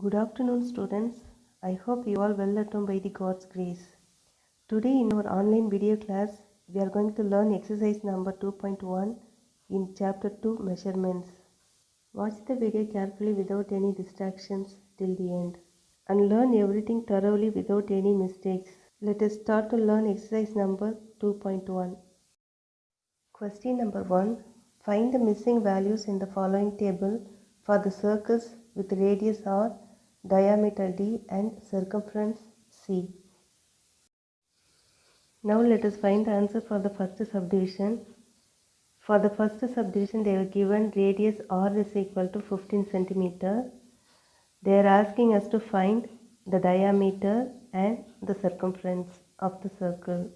Good afternoon, students. I hope you all well at home by the God's grace. Today in our online video class, we are going to learn exercise number 2.1 in chapter 2 measurements. Watch the video carefully without any distractions till the end and learn everything thoroughly without any mistakes. Let us start to learn exercise number 2.1. Question number 1. Find the missing values in the following table for the circles with radius r, diameter d and circumference c. Now let us find the answer for the first subdivision. For the first subdivision, they are given radius r is equal to 15 centimeter. They are asking us to find the diameter and the circumference of the circle.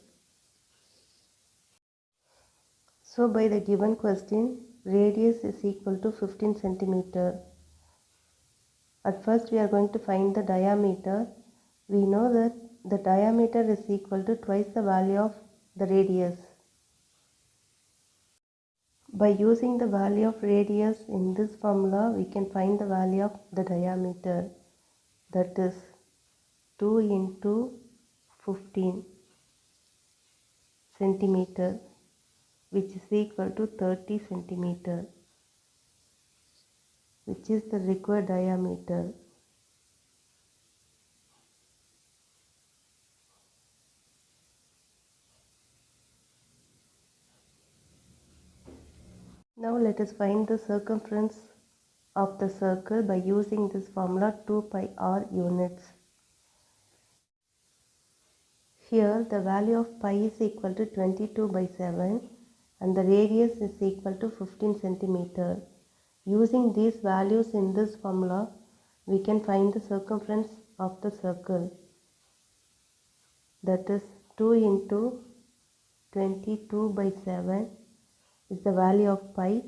So by the given question, radius is equal to 15 centimeter. At first we are going to find the diameter. We know that the diameter is equal to twice the value of the radius. By using the value of radius in this formula, we can find the value of the diameter. That is 2 into 15 centimeter, which is equal to 30 centimeter, which is the required diameter. Now let us find the circumference of the circle by using this formula 2 pi r units. Here the value of pi is equal to 22 by 7 and the radius is equal to 15 centimeter. Using these values in this formula, we can find the circumference of the circle. That is 2 into 22 by 7 is the value of pi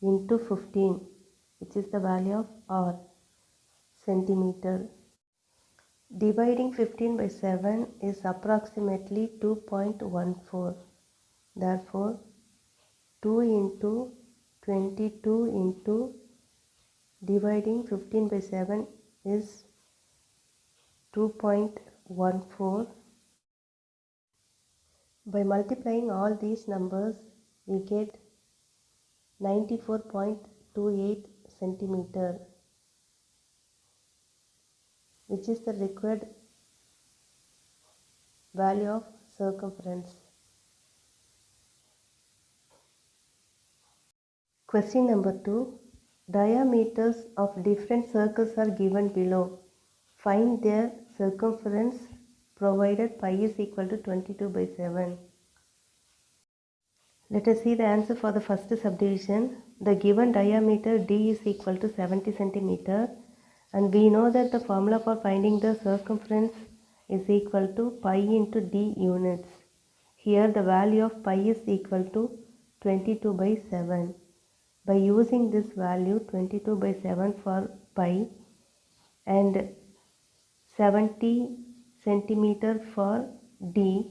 into 15, which is the value of r, centimeter. Dividing 15 by 7 is approximately 2.14. Therefore, 2 into 22 into dividing 15 by 7 is 2.14. By multiplying all these numbers, we get 94.28 centimeter, which is the required value of circumference. Question number 2. Diameters of different circles are given below. Find their circumference provided pi is equal to 22 by 7. Let us see the answer for the first subdivision. The given diameter d is equal to 70 centimeter and we know that the formula for finding the circumference is equal to pi into d units. Here the value of pi is equal to 22 by 7. By using this value 22 by 7 for pi and 70 centimeter for d,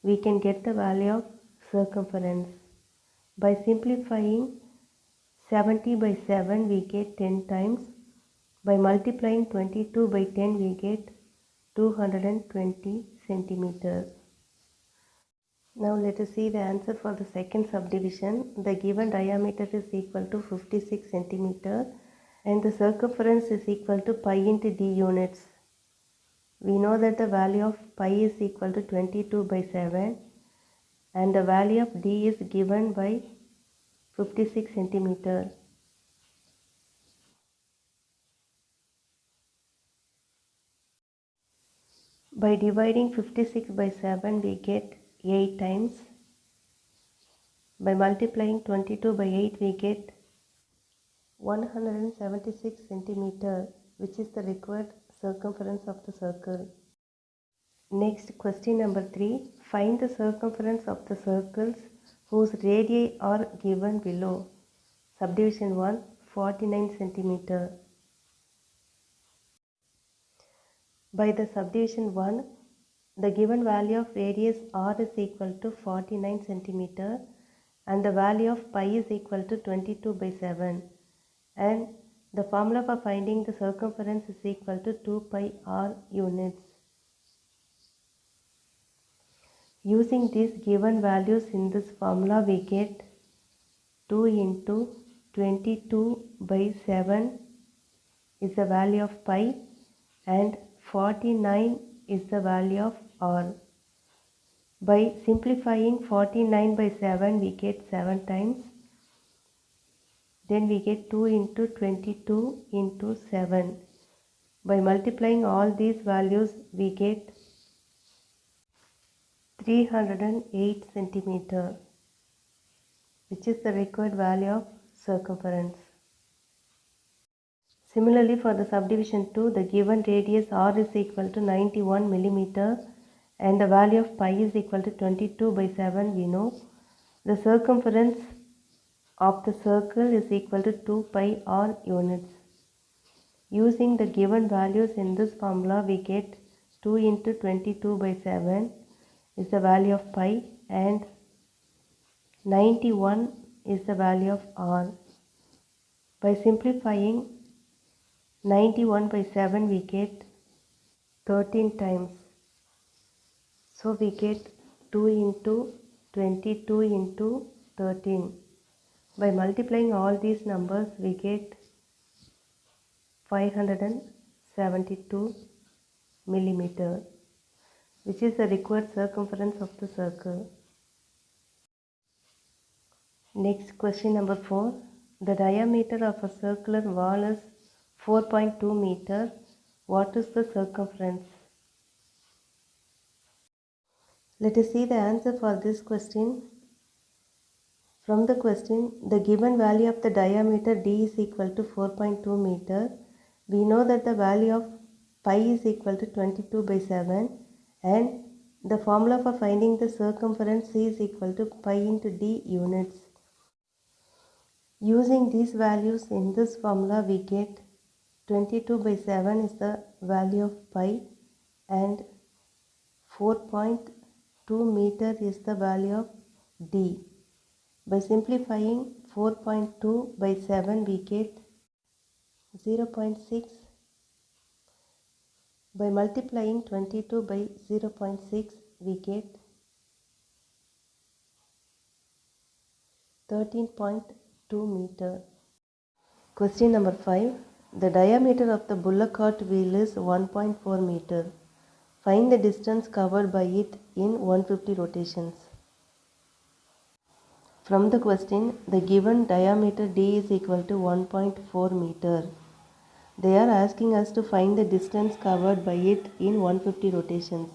we can get the value of circumference. By simplifying 70 by 7 we get 10 times. By multiplying 22 by 10 we get 220 centimeters. Now let us see the answer for the second subdivision. The given diameter is equal to 56 centimeter and the circumference is equal to pi into d units. We know that the value of pi is equal to 22 by 7 and the value of d is given by 56 centimeter. By dividing 56 by 7 we get 8 times. By multiplying 22 by 8 we get 176 centimeter, which is the required circumference of the circle. Next, question number 3. Find the circumference of the circles whose radii are given below. Subdivision 1, 49 centimeter. By the subdivision 1, the given value of radius r is equal to 49 centimeter and the value of pi is equal to 22 by 7 and The formula for finding the circumference is equal to 2 pi r units. Using these given values in this formula, we get 2 into 22 by 7 is the value of pi and 49 is the value of r. By simplifying 49 by 7, we get 7 times. Then we get 2 into 22 into 7. By multiplying all these values, we get 308 centimeter, which is the required value of circumference. Similarly, for the subdivision 2, the given radius r is equal to 91 millimeter and the value of pi is equal to 22 by 7. We know the circumference of the circle is equal to 2 pi r units. Using the given values in this formula, we get 2 into 22 by 7 is the value of pi and 91 is the value of r. By simplifying 91 by 7, we get 13 times. So we get 2 into 22 into 13. By multiplying all these numbers, we get 572 millimeter, which is the required circumference of the circle. Next, question number 4. The diameter of a circular wall is 4.2 meter. What is the circumference? Let us see the answer for this question. From the question, the given value of the diameter d is equal to 4.2 meter. We know that the value of pi is equal to 22 by 7 and the formula for finding the circumference c is equal to pi into d units. Using these values in this formula, we get 22 by 7 is the value of pi and 4.2 meter is the value of d. By simplifying 4.2 by 7, we get 0.6. By multiplying 22 by 0.6, we get 13.2 meter. Question number 5. The diameter of the bullock cart wheel is 1.4 meter. Find the distance covered by it in 150 rotations. From the question, the given diameter d is equal to 1.4 meter. They are asking us to find the distance covered by it in 150 rotations.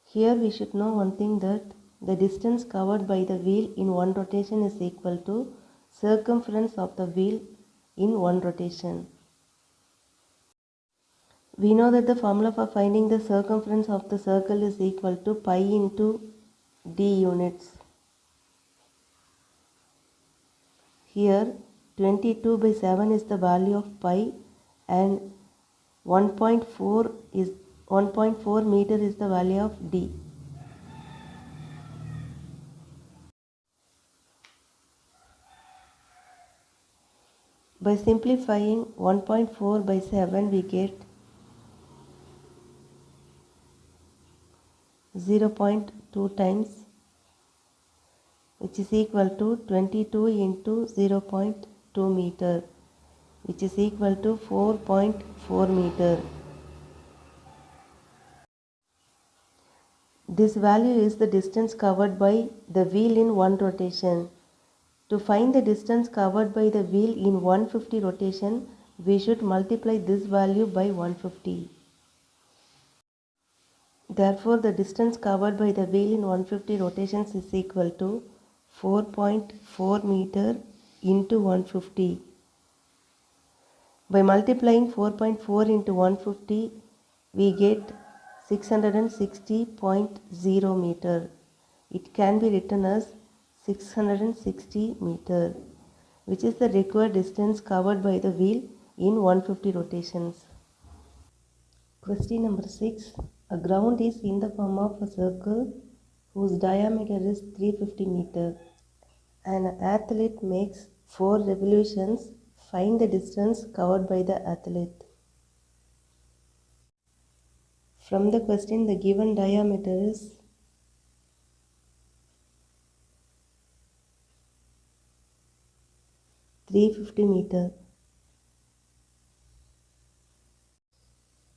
Here we should know one thing, that the distance covered by the wheel in one rotation is equal to circumference of the wheel in one rotation. We know that the formula for finding the circumference of the circle is equal to pi into d units. Here 22 by 7 is the value of pi and 1.4 meter is the value of d. By simplifying 1.4 by 7, we get 0.2 times, which is equal to 22 into 0.2 meter, which is equal to 4.4 meter. This value is the distance covered by the wheel in one rotation. To find the distance covered by the wheel in 150 rotation, we should multiply this value by 150. Therefore, the distance covered by the wheel in 150 rotations is equal to 4.4 meter into 150. By multiplying 4.4 into 150, we get 660.0 meter. It can be written as 660 meter, which is the required distance covered by the wheel in 150 rotations. Question number 6. A ground is in the form of a circle whose diameter is 350 meter. An athlete makes 4 revolutions Find the distance covered by the athlete. From the question, the given diameter is 350 meter.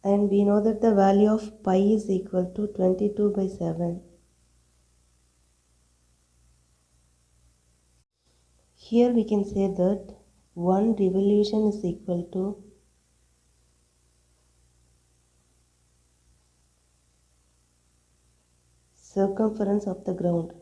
And we know that the value of pi is equal to 22 by 7. Here we can say that one revolution is equal to circumference of the ground.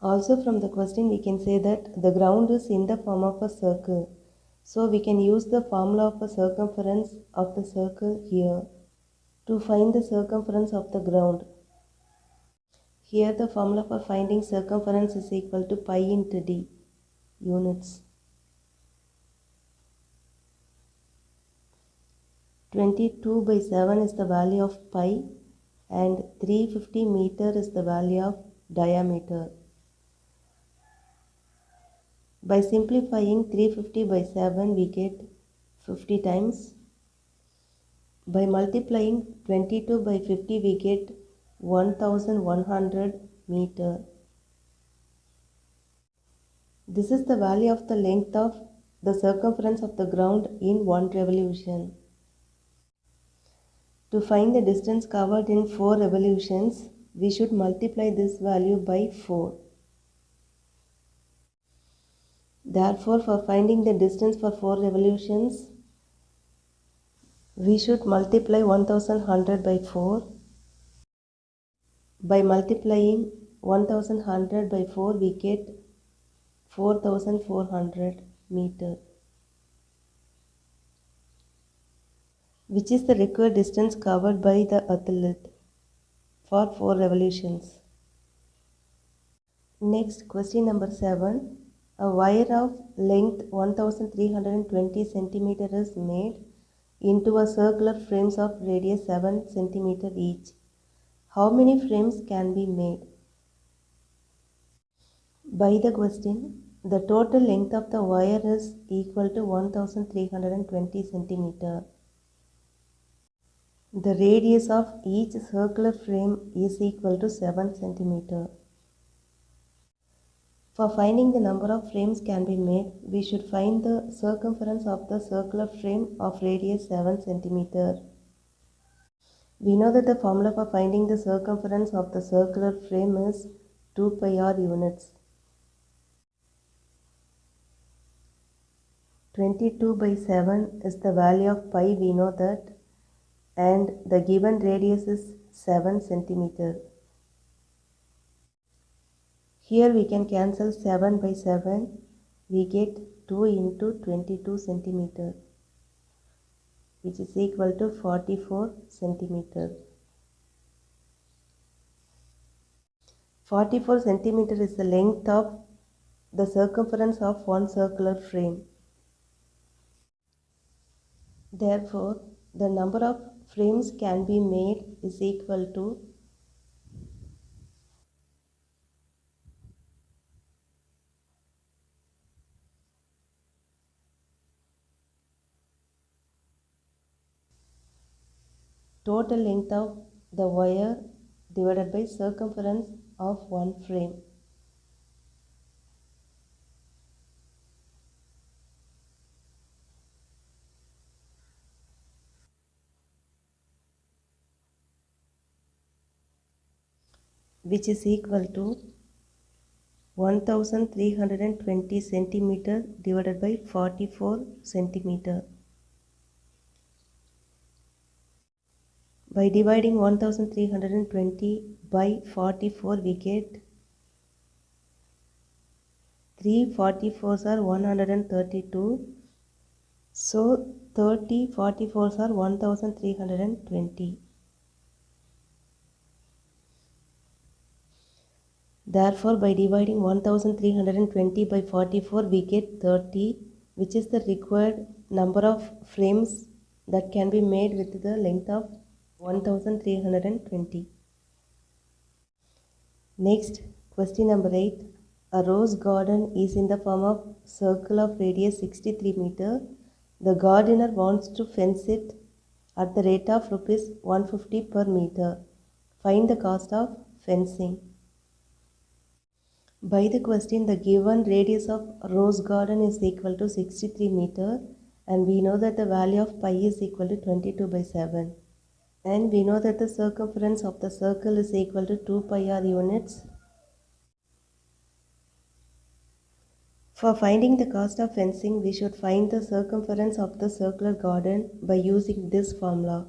Also from the question we can say that the ground is in the form of a circle. So we can use the formula of a circumference of the circle here to find the circumference of the ground. Here the formula for finding circumference is equal to pi into d units. 22 by 7 is the value of pi and 350 meter is the value of diameter. By simplifying 350 by 7 we get 50 times. By multiplying 22 by 50 we get 1100 meter. This is the value of the length of the circumference of the ground in one revolution. To find the distance covered in 4 revolutions, we should multiply this value by 4. Therefore, for finding the distance for 4 revolutions, we should multiply 1100 by 4. By multiplying 1100 by 4, we get 4400 meter, which is the required distance covered by the athlete for 4 revolutions. Next, question number 7. A wire of length 1320 cm is made into a circular frames of radius 7 cm each. How many frames can be made? By the question, the total length of the wire is equal to 1320 cm. The radius of each circular frame is equal to 7 cm. For finding the number of frames can be made, we should find the circumference of the circular frame of radius 7 cm. We know that the formula for finding the circumference of the circular frame is 2 pi r units. 22 by 7 is the value of pi, we know that, and the given radius is 7 cm. Here we can cancel 7 by 7, we get 2 into 22 cm, which is equal to 44 cm. 44 cm is the length of the circumference of one circular frame. Therefore, the number of frames can be made is equal to total length of the wire divided by circumference of one frame. Which is equal to 1320 centimeter divided by 44 centimeter. By dividing 1320 by 44, we get 3 44s are 132. So 30 44s are 1320. Therefore, by dividing 1320 by 44, we get 30, which is the required number of frames that can be made with the length of 1320. Next, question number 8. A rose garden is in the form of circle of radius 63 meter. The gardener wants to fence it at the rate of rupees 150 per meter. Find the cost of fencing. By the question, the given radius of rose garden is equal to 63 meter, and we know that the value of pi is equal to 22 by 7. And we know that the circumference of the circle is equal to 2 pi r units. For finding the cost of fencing, we should find the circumference of the circular garden by using this formula.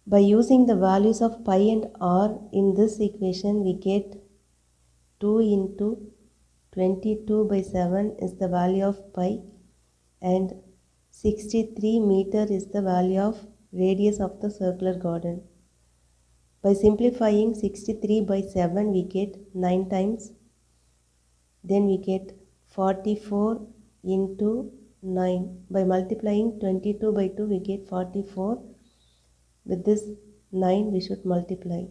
By using the values of pi and r in this equation, we get 2 into 22 by 7 is the value of pi, and 63 meter is the value of radius of the circular garden. By simplifying 63 by 7, we get 9 times. Then we get 44 into 9. By multiplying 22 by 2, we get 44. With this 9, we should multiply.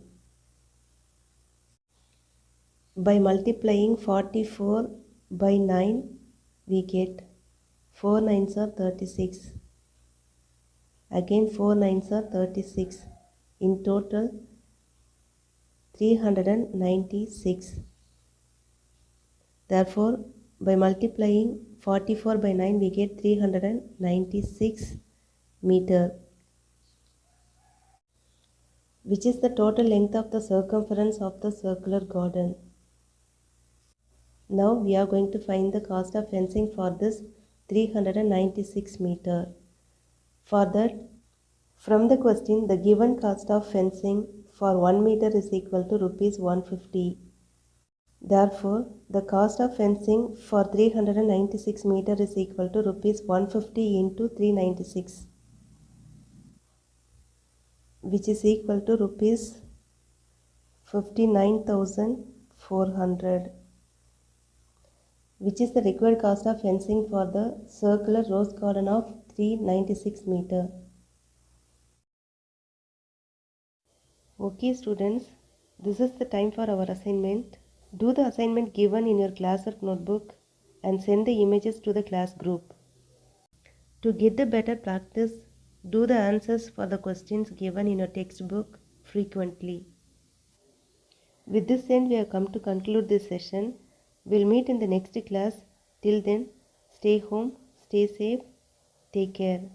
By multiplying 44 by 9, we get 4 9s are 36. Again 4 9s are 36. In total 396. Therefore, by multiplying 44 by 9, we get 396 meter, which is the total length of the circumference of the circular garden. Now we are going to find the cost of fencing for this 396 meter. For that, from the question, the given cost of fencing for 1 meter is equal to rupees 150. Therefore, the cost of fencing for 396 meter is equal to rupees 150 into 396, which is equal to rupees 59,400, which is the required cost of fencing for the circular rose garden of 396 meter. Okay students, this is the time for our assignment. Do the assignment given in your classwork notebook and send the images to the class group. To get the better practice, do the answers for the questions given in your textbook frequently. With this end, we have come to conclude this session. We'll meet in the next class. Till then, stay home, stay safe, take care.